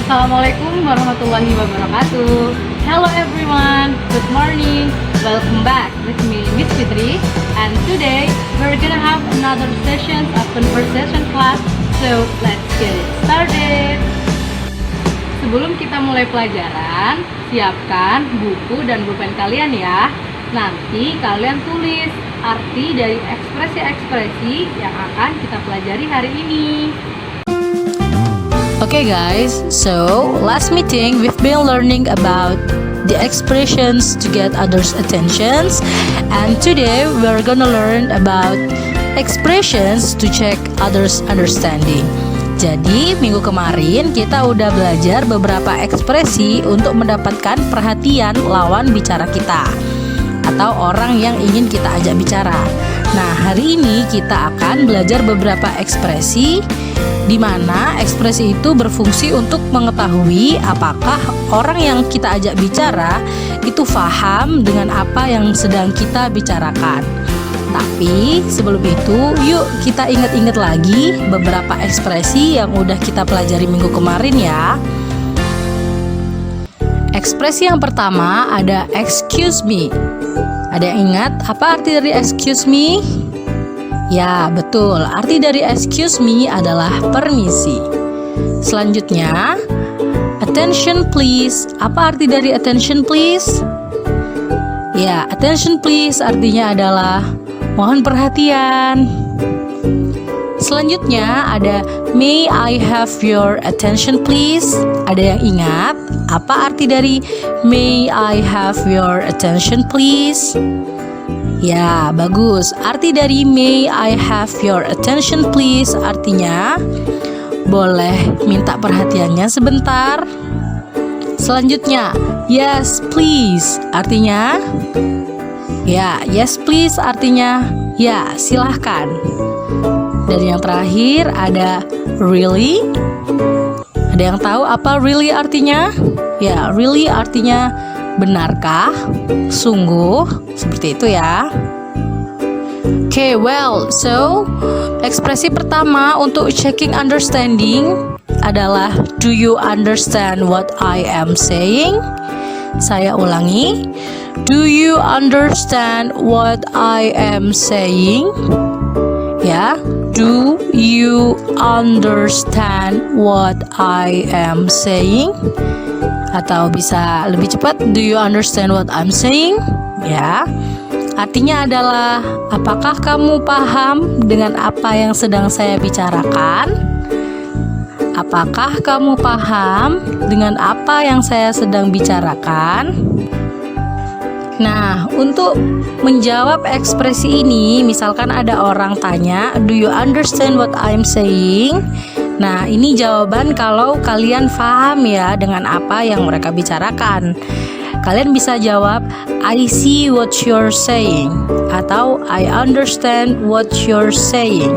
Assalamualaikum warahmatullahi wabarakatuh. Hello everyone, good morning. Welcome back with me, Miss Fitri. And today we're gonna have another session of conversation class. So let's get it started. Sebelum kita mulai pelajaran, siapkan buku dan pulpen kalian ya. Nanti kalian tulis arti dari ekspresi-ekspresi yang akan kita pelajari hari ini. Okay guys, so last meeting we've been learning about the expressions to get others' attentions, and today we're gonna learn about expressions to check others' understanding. Jadi minggu kemarin kita udah belajar beberapa ekspresi untuk mendapatkan perhatian lawan bicara kita atau orang yang ingin kita ajak bicara. Nah, hari ini kita akan belajar beberapa ekspresi di mana ekspresi itu berfungsi untuk mengetahui apakah orang yang kita ajak bicara itu paham dengan apa yang sedang kita bicarakan. Tapi sebelum itu, yuk kita ingat-ingat lagi beberapa ekspresi yang udah kita pelajari minggu kemarin ya. Ekspresi yang pertama ada excuse me. Ada yang ingat apa arti dari excuse me? Ya, betul. Arti dari excuse me adalah permisi. Selanjutnya, attention please. Apa arti dari attention please? Ya, attention please artinya adalah mohon perhatian. Selanjutnya ada may I have your attention please? Ada yang ingat apa arti dari may I have your attention please? Ya, bagus. Arti dari may I have your attention please artinya boleh minta perhatiannya sebentar. Selanjutnya, yes please artinya ya, yes please artinya ya, silahkan. Dan yang terakhir ada really. Ada yang tahu apa really artinya? Ya, really artinya benarkah? Sungguh? Seperti itu ya. Okay, well, so ekspresi pertama untuk checking understanding adalah do you understand what I am saying? Saya ulangi. Do you understand what I am saying? Ya, do you understand what I am saying? Atau bisa lebih cepat, do you understand what I'm saying? Ya, artinya adalah apakah kamu paham dengan apa yang sedang saya bicarakan? Apakah kamu paham dengan apa yang saya sedang bicarakan? Nah, untuk menjawab ekspresi ini, misalkan ada orang tanya, do you understand what I'm saying? Nah, ini jawaban kalau kalian paham ya dengan apa yang mereka bicarakan. Kalian bisa jawab, I see what you're saying, atau I understand what you're saying.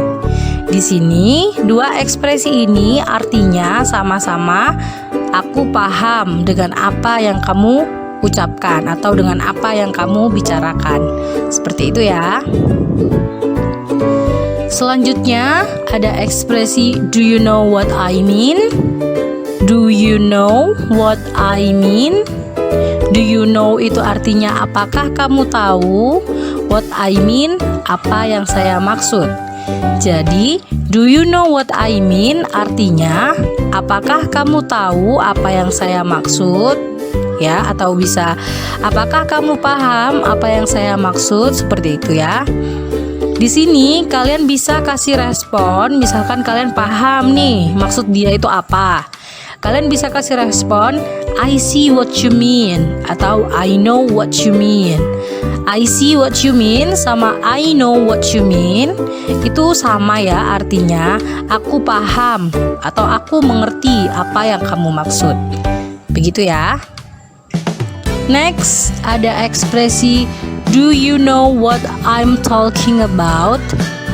Di sini, dua ekspresi ini artinya sama-sama aku paham dengan apa yang kamu ucapkan atau dengan apa yang kamu bicarakan. Seperti itu ya. Selanjutnya ada ekspresi do you know what I mean? Do you know what I mean? Do you know itu artinya apakah kamu tahu? What I mean, apa yang saya maksud. Jadi, do you know what I mean artinya apakah kamu tahu apa yang saya maksud? Ya, atau bisa apakah kamu paham apa yang saya maksud? Seperti itu ya. Di sini kalian bisa kasih respon, misalkan kalian paham nih maksud dia itu apa. Kalian bisa kasih respon, I see what you mean atau I know what you mean. I see what you mean sama I know what you mean itu sama ya, artinya aku paham atau aku mengerti apa yang kamu maksud. Begitu ya. Next, ada ekspresi do you know what I'm talking about?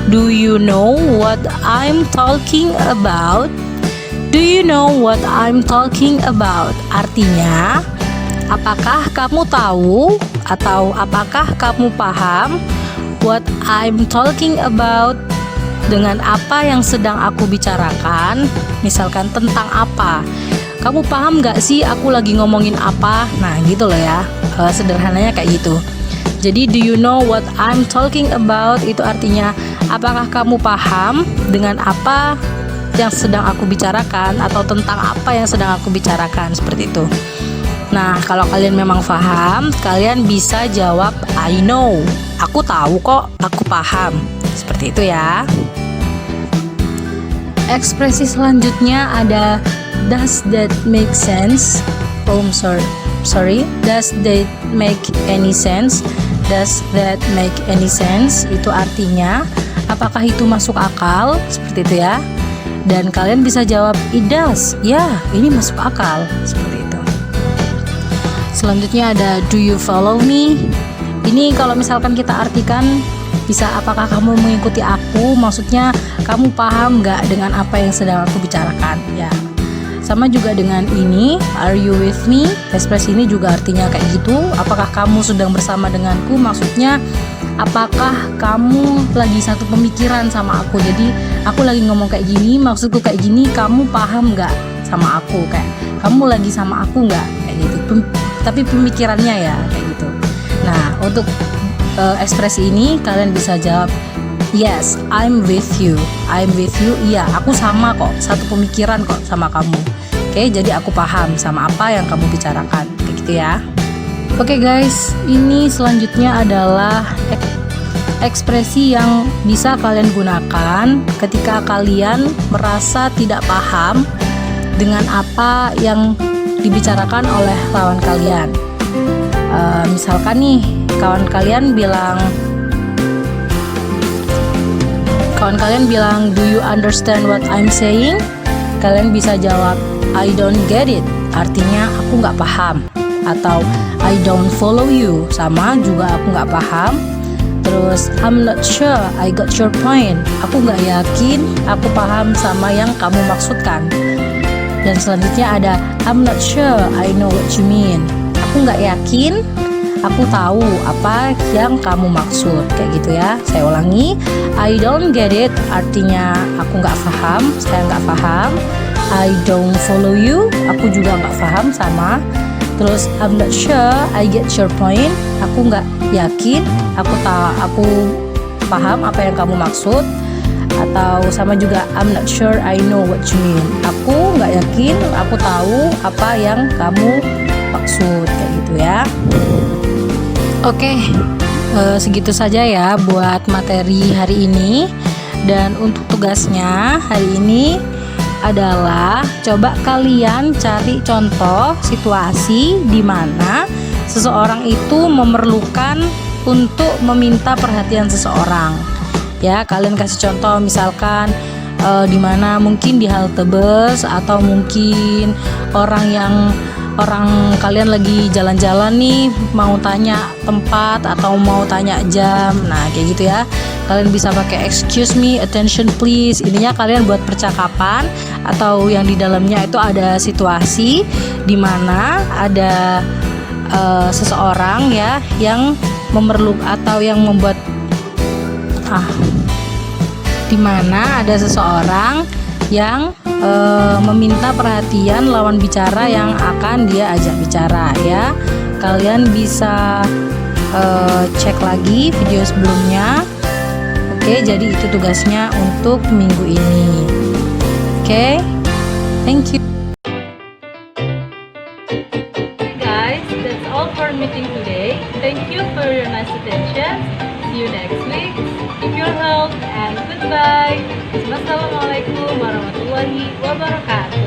Do you know what I'm talking about? Do you know what I'm talking about? Artinya, apakah kamu tahu atau apakah kamu paham what I'm talking about? dengan apa yang sedang aku bicarakan. Misalkan tentang apa. Kamu paham gak sih aku lagi ngomongin apa? Nah gitu loh ya. Sederhananya kayak gitu. Jadi do you know what I'm talking about? Itu artinya apakah kamu paham dengan apa yang sedang aku bicarakan, atau tentang apa yang sedang aku bicarakan, seperti itu. Nah, kalau kalian memang paham, kalian bisa jawab I know. Aku tahu kok, aku paham. Seperti itu ya. Ekspresi selanjutnya ada does that make sense? Sorry. Does that make any sense? Does that make any sense? Itu artinya apakah itu masuk akal? Seperti itu ya. Dan kalian bisa jawab it does. Ya, ini masuk akal. Seperti itu. Selanjutnya ada do you follow me? Ini kalau misalkan kita artikan bisa apakah kamu mengikuti aku? Maksudnya kamu paham nggak dengan apa yang sedang aku bicarakan? Ya. Sama juga dengan ini, are you with me? Ekspresi ini juga artinya kayak gitu. Apakah kamu sedang bersama denganku? Maksudnya apakah kamu lagi satu pemikiran sama aku? Jadi aku lagi ngomong kayak gini, maksudku kayak gini, kamu paham nggak sama aku? Kayak kamu lagi sama aku nggak? Kayak gitu. Tapi pemikirannya ya kayak gitu. Nah, untuk ekspresi ini kalian bisa jawab yes, I'm with you. I'm with you. Iya, aku sama kok, satu pemikiran kok sama kamu. Oke, jadi aku paham sama apa yang kamu bicarakan. Kayak gitu ya. Oke guys, ini selanjutnya adalah ekspresi yang bisa kalian gunakan ketika kalian merasa tidak paham dengan apa yang dibicarakan oleh lawan kalian. Misalkan nih, kawan kalian bilang do you understand what I'm saying? Kalian bisa jawab I don't get it, artinya aku nggak paham. Atau I don't follow you, sama juga aku nggak paham. Terus I'm not sure I got your point, aku nggak yakin aku paham sama yang kamu maksudkan. Dan selanjutnya ada I'm not sure I know what you mean, aku nggak yakin aku tahu apa yang kamu maksud. Kayak gitu ya. Saya ulangi, I don't get it artinya aku nggak paham, saya nggak paham. I don't follow you, aku juga nggak paham sama. Terus I'm not sure I get your point, aku nggak yakin aku paham apa yang kamu maksud. Atau sama juga I'm not sure I know what you mean, aku nggak yakin aku tahu apa yang kamu maksud. Kayak gitu ya. Oke, segitu saja ya buat materi hari ini. Dan untuk tugasnya hari ini adalah coba kalian cari contoh situasi di mana seseorang itu memerlukan untuk meminta perhatian seseorang. Ya, kalian kasih contoh misalkan di mana mungkin di halte bus, atau mungkin orang kalian lagi jalan-jalan nih, mau tanya tempat atau mau tanya jam. Nah, kayak gitu ya. Kalian bisa pakai excuse me, attention please. Intinya kalian buat percakapan atau yang di dalamnya itu ada situasi di mana ada seseorang ya yang memerlukan atau yang membuat di mana ada seseorang yang meminta perhatian lawan bicara yang akan dia ajak bicara ya. Kalian bisa cek lagi video sebelumnya. Oke, jadi itu tugasnya untuk minggu ini. Oke, thank you. Guys, that's all for meeting today. Thank you for your nice attention. See you next week. Keep your health and goodbye. Wassalamualaikum warahmatullahi wabarakatuh.